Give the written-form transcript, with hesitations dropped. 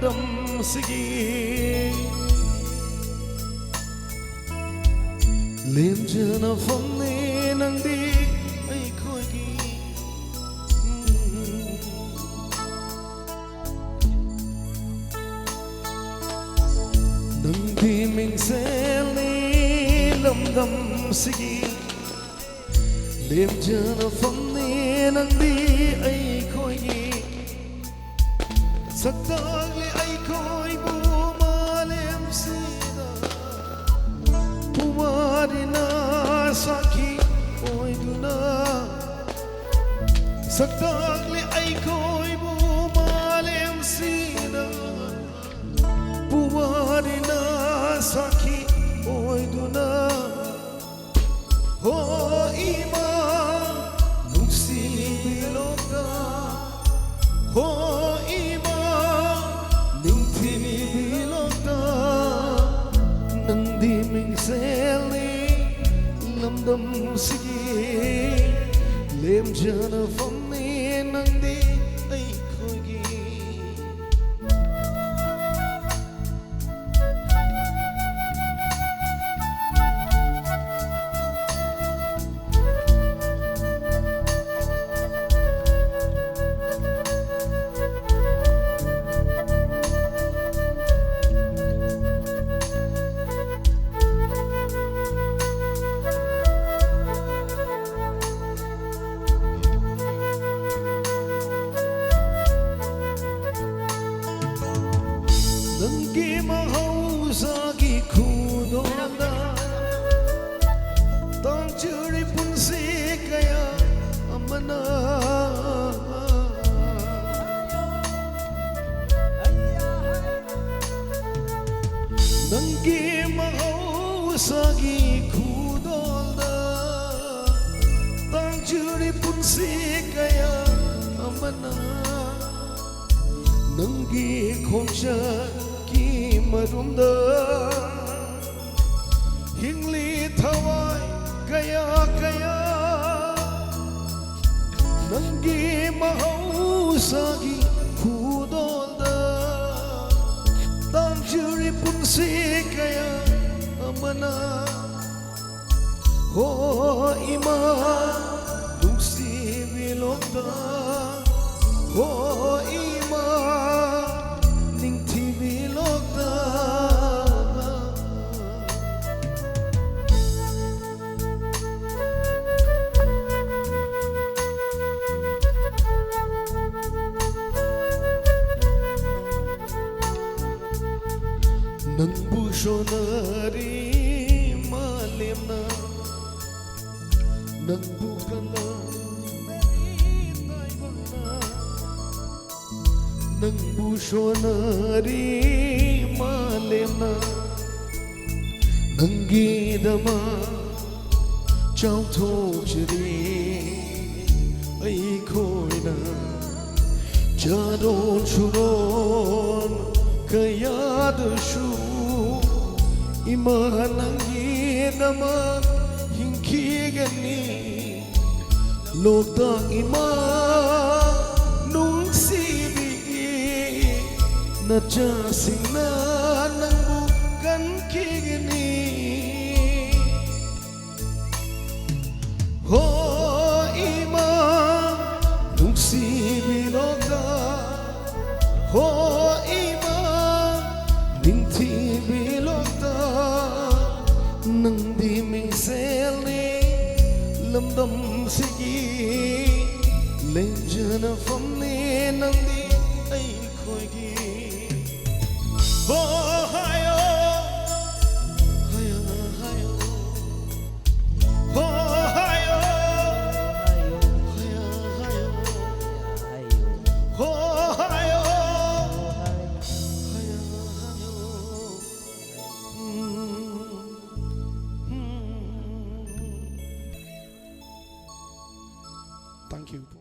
lamdam sige lemjana famne nangdi ai khogi nangdi mingsel ni lamdam sige lemjana famne nangdi ai khogi sakdagli ai khoi bu malem sida pumarina sakhi oi duna sakdagli ai khoi bu malem sida pumarina sakhi oi duna ho ima nungsi bilokda ho ima ningthini bilokda nangdi mingseli lamdam sige lemjana famni nangdi ai khogi nanggi mahausa-gi khudonda tangchuri punsi kaya amana nanggi mahausa-gi khudonda tangchuri punsi kaya amana nanggi khomcha ki marumda hingli thawai kaya kaya nanggi mahausa-gi khudolda tangchuri punsi kaya amana ho ima nungsi bilokda ho ima ningthi bilokda nangbu shonari malemna nangbu kala nangbu shonari malemna nanggi dama chau thokjri ai khoina charon churon kayadashu ima nanggi dama hingki gani lokta ima nungsi nacha singna nangbu kan kigni ho ima nungsi bilokda ho ima ningthi bilokda nangdi mingseli lamdam sige lemjana famni nangdi ai khogi oh hayo hayo hayo oh hayo hayo hayo oh hayo hayo hayo thank you.